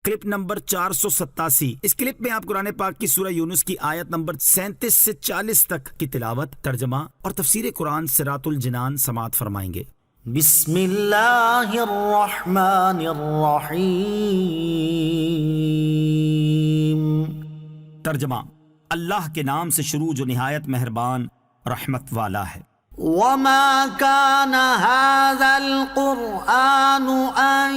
Clip number 487۔ اس clip میں آپ قرآن پاک کی سورہ یونس کی آیت نمبر 37 سے 40 تک کی تلاوت، ترجمہ اور تفسیر قرآن صراط الجنان سماعت فرمائیں گے۔ بسم اللہ الرحمن الرحیم۔ ترجمہ، اللہ کے نام سے شروع جو نہایت مہربان رحمت والا ہے۔ وما كان هذا القرآن أن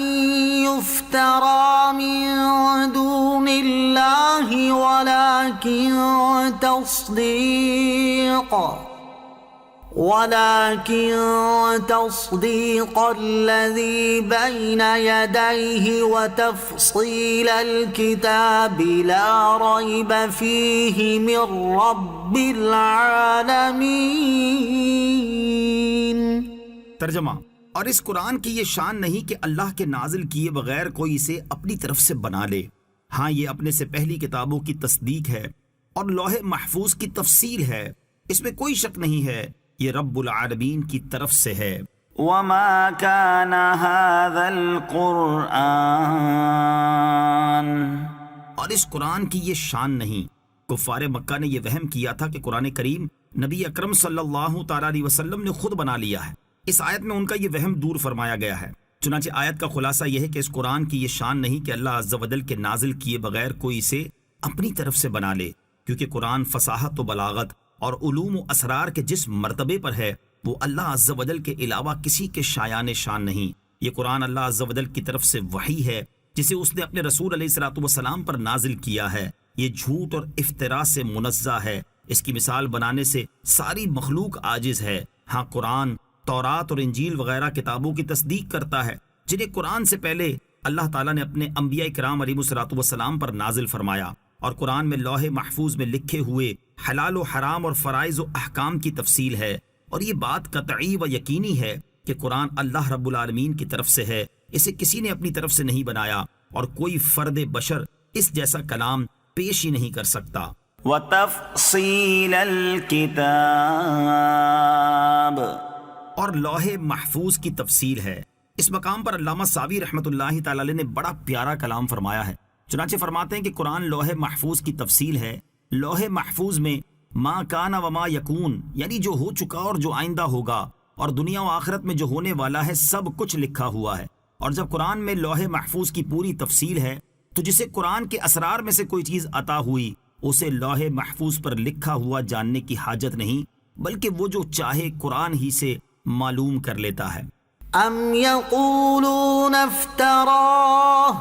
يفترى من دون الله ولكن تصديق الذي بين يديه وتفصيل الكتاب لا ريب فيه من رب العالمين۔ ترجمہ، اور اس قرآن کی یہ شان نہیں کہ اللہ کے نازل کیے بغیر کوئی اسے اپنی طرف سے بنا لے۔ ہاں، یہ اپنے سے پہلی کتابوں کی تصدیق ہے اور لوح محفوظ کی تفصیل ہے، اس میں کوئی شک نہیں ہے، یہ رب العالمین کی طرف سے ہے۔ وما كان هذا القرآن، اور اس قرآن کی یہ شان نہیں۔ کفار مکہ نے یہ وہم کیا تھا کہ قرآن کریم نبی اکرم صلی اللہ تعالی علیہ وسلم نے خود بنا لیا ہے۔ اس آیت میں ان کا یہ وہم دور فرمایا گیا ہے۔ چنانچہ آیت کا خلاصہ یہ ہے کہ اس قرآن کی یہ شان نہیں کہ اللہ عز و جل کے نازل کیے بغیر کوئی اسے اپنی طرف سے بنا لے، کیونکہ قرآن فصاحت و بلاغت اور علوم و اسرار کے جس مرتبے پر ہے وہ اللہ عز و جل کے علاوہ کسی کے شایان شان نہیں۔ یہ قرآن اللہ عز و جل کی طرف سے وحی ہے جسے اس نے اپنے رسول علیہ الصلوۃ والسلام پر نازل کیا ہے۔ یہ جھوٹ اور افتراء سے منزہ ہے، اس کی مثال بنانے سے ساری مخلوق عاجز ہے۔ ہاں، قرآن تورات اور انجیل وغیرہ کتابوں کی تصدیق کرتا ہے جنہیں قرآن سے پہلے اللہ تعالیٰ نے اپنے انبیاء کرام علیہ الصلوۃ والسلام پر نازل فرمایا، اور قرآن میں لوح محفوظ میں لکھے ہوئے حلال و حرام اور فرائض و احکام کی تفصیل ہے۔ اور یہ بات قطعی و یقینی ہے کہ قرآن اللہ رب العالمین کی طرف سے ہے، اسے کسی نے اپنی طرف سے نہیں بنایا، اور کوئی فرد بشر اس جیسا کلام پیش ہی نہیں کر سکتا۔ وتفصیل الکتاب، اور لوح محفوظ کی تفصیل ہے۔ اس مقام پر علامہ ساوی رحمۃ اللہ تعالی علیہ نے بڑا پیارا کلام فرمایا ہے۔ چنانچہ فرماتے ہیں کہ قرآن لوح محفوظ کی تفصیل ہے۔ لوح محفوظ میں ما کان و ما یکون، یعنی جو ہو چکا اور جو آئندہ ہوگا، اور دنیا و آخرت میں جو ہونے والا ہے، سب کچھ لکھا ہوا ہے۔ اور جب قرآن میں لوح محفوظ کی پوری تفصیل ہے تو جسے قرآن کے اسرار میں سے کوئی چیز عطا ہوئی اسے لوح محفوظ پر لکھا ہوا جاننے کی حاجت نہیں، بلکہ وہ جو چاہے قرآن ہی سے معلوم کر لیتا ہے۔ ام یقولون افتراہ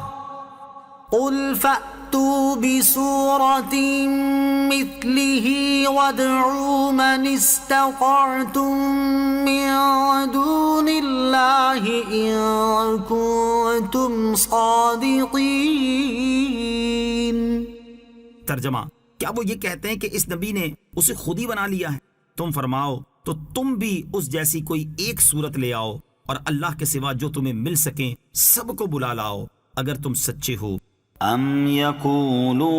قل فأتوا بسورة مثله وادعوا من استطعتم من دون الله إن كنتم صادقين۔ ترجمہ، کیا وہ یہ کہتے ہیں کہ اس نبی نے اسے خود ہی بنا لیا ہے؟ تم فرماؤ تو تم بھی اس جیسی کوئی ایک صورت لے آؤ، اور اللہ کے سوا جو تمہیں مل سکیں سب کو بلا لاؤ اگر تم سچے ہو۔ ام یقولون،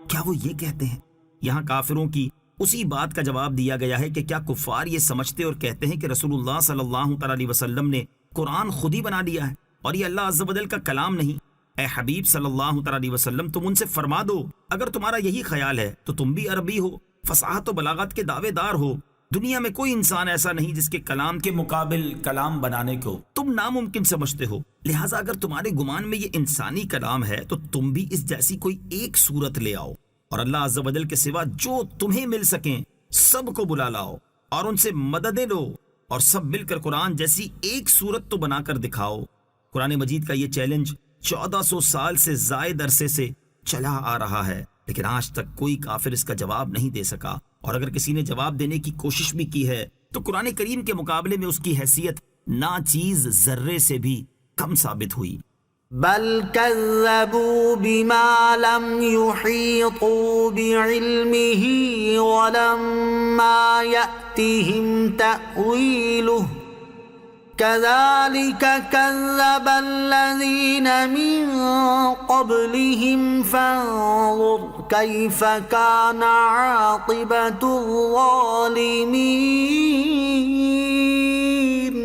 کیا وہ یہ کہتے ہیں؟ یہاں کافروں کی اسی بات کا جواب دیا گیا ہے کہ کیا کفار یہ سمجھتے اور کہتے ہیں کہ رسول اللہ صلی اللہ تعالی علیہ وسلم نے قرآن خود ہی بنا لیا ہے اور یہ اللہ عز و جل کا کلام نہیں؟ اے حبیب صلی اللہ تعالی علیہ وسلم، تم ان سے فرما دو اگر تمہارا یہی خیال ہے تو تم بھی عربی ہو، فصاحت و بلاغت کے دعوے دار ہو۔ دنیا میں کوئی انسان ایسا نہیں جس کے کلام کے مقابل کلام بنانے کو تم ناممکن سمجھتے ہو، لہٰذا اگر تمہارے گمان میں یہ انسانی کلام ہے تو تم بھی اس جیسی کوئی ایک صورت لے آؤ، اور اللہ عز و جل کے سوا جو تمہیں مل سکیں سب کو بلا لاؤ اور ان سے مددیں لو، اور سب مل کر قرآن جیسی ایک صورت تو بنا کر دکھاؤ۔ قرآن مجید کا یہ چیلنج 1400 سال سے زائد عرصے سے چلا آ رہا ہے، لیکن آج تک کوئی کافر اس کا جواب نہیں دے سکا، اور اگر کسی نے جواب دینے کی کوشش بھی کی ہے تو قرآن کریم کے مقابلے میں اس کی حیثیت ناچیز ذرے سے بھی کم ثابت ہوئی۔ بل كذبوا بما لم يحيطوا بعلمه ولما يأتهم تأويله كذلك كذب الذين من قبلهم فانظر كيف كان عاقبة الظالمين۔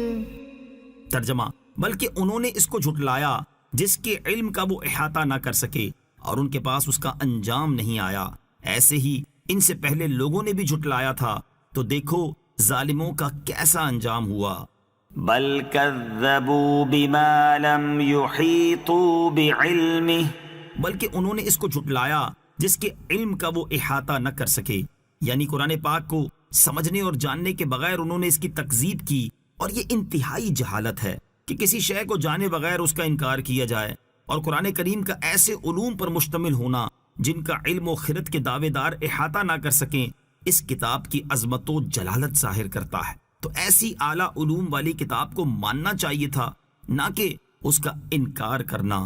ترجمہ، بلکہ انہوں نے اس کو جھٹلایا جس کے علم کا وہ احاطہ نہ کر سکے اور ان کے پاس اس کا انجام نہیں آیا، ایسے ہی ان سے پہلے لوگوں نے بھی جھٹلایا تھا، تو دیکھو ظالموں کا کیسا انجام ہوا۔ بل كذبوا بما لم يحيطوا بعلمه، بلکہ انہوں نے اس کو جھٹلایا جس کے علم کا وہ احاطہ نہ کر سکے، یعنی قرآن پاک کو سمجھنے اور جاننے کے بغیر انہوں نے اس کی تکذیب کی، اور یہ انتہائی جہالت ہے کہ کسی شے کو جانے بغیر اس کا انکار کیا جائے، اور قرآن کریم کا ایسے علوم پر مشتمل ہونا جن کا علم و خرد کے دعوے دار احاطہ نہ کر سکیں، اس کتاب کی عظمت و جلالت ظاہر کرتا ہے۔ تو ایسی اعلیٰ علوم والی کتاب کو ماننا چاہیے تھا، نہ کہ اس کا انکار کرنا۔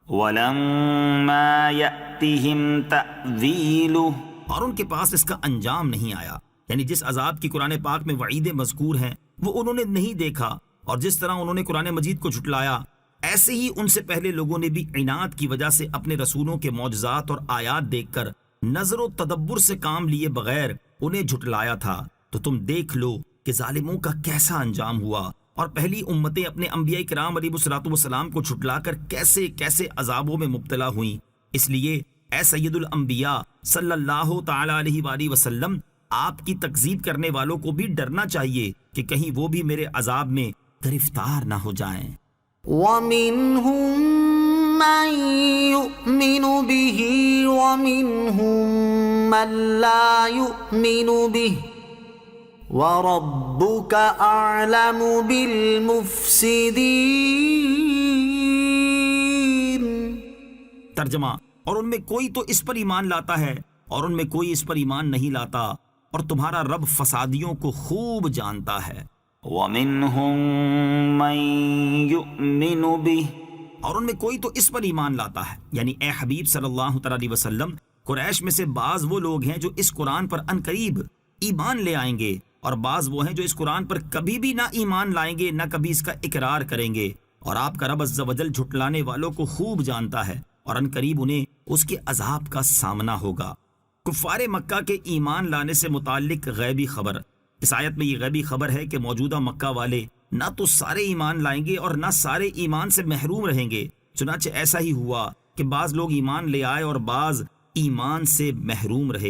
ولما يأتهم تأويله، اور ان کے پاس اس کا انجام نہیں آیا، یعنی جس عذاب کی قرآن پاک میں وعیدیں مذکور ہیں وہ انہوں نے نہیں دیکھا، اور جس طرح انہوں نے قرآن مجید کو جھٹلایا، ایسے ہی ان سے پہلے لوگوں نے بھی عناد کی وجہ سے اپنے رسولوں کے معجزات اور آیات دیکھ کر نظر و تدبر سے کام لیے بغیر انہیں جھٹلایا تھا۔ تو تم دیکھ لو کہ ظالموں کا کیسا انجام ہوا، اور پہلی امتیں اپنے انبیاء کرام علیہ الصلوۃ والسلام کو جھٹلا کر کیسے کیسے عذابوں میں مبتلا ہوئیں۔ اس لیے اے سید الانبیاء صلی اللہ تعالی علیہ وآلہ وسلم، آپ کی تکذیب کرنے والوں کو بھی ڈرنا چاہیے کہ کہیں وہ بھی میرے عذاب میں گرفتار نہ ہو جائیں۔ وَمِنْهُمْ مَنْ يُؤْمِنُ بِهِ وَمِنْهُمْ مَنْ لَا يُؤْمِنُ بِهِ وَرَبُّكَ أَعْلَمُ بِالْمُفْسِدِينَ۔ ترجمہ، اور ان میں کوئی تو اس پر ایمان لاتا ہے اور ان میں کوئی اس پر ایمان نہیں لاتا، اور تمہارا رب فسادیوں کو خوب جانتا ہے۔ وَمِنْهُمْ مَنْ يُؤْمِنُ بِهِ، اور ان میں کوئی تو اس پر ایمان لاتا ہے، یعنی اے حبیب صلی اللہ تعالی علیہ وسلم، قریش میں سے بعض وہ لوگ ہیں جو اس قرآن پر عنقریب ایمان لے آئیں گے، اور بعض وہ ہیں جو اس قرآن پر کبھی بھی نہ ایمان لائیں گے نہ کبھی اس کا اقرار کریں گے، اور آپ کا رب عز و جل جھٹلانے والوں کو خوب جانتا ہے، اور عنقریب انہیں اس کے عذاب کا سامنا ہوگا۔ کفار مکہ کے ایمان لانے سے متعلق غیبی خبر، اس آیت میں یہ غیبی خبر ہے کہ موجودہ مکہ والے نہ تو سارے ایمان لائیں گے اور نہ سارے ایمان سے محروم رہیں گے، چنانچہ ایسا ہی ہوا کہ بعض لوگ ایمان لے آئے اور بعض ایمان سے محروم رہے۔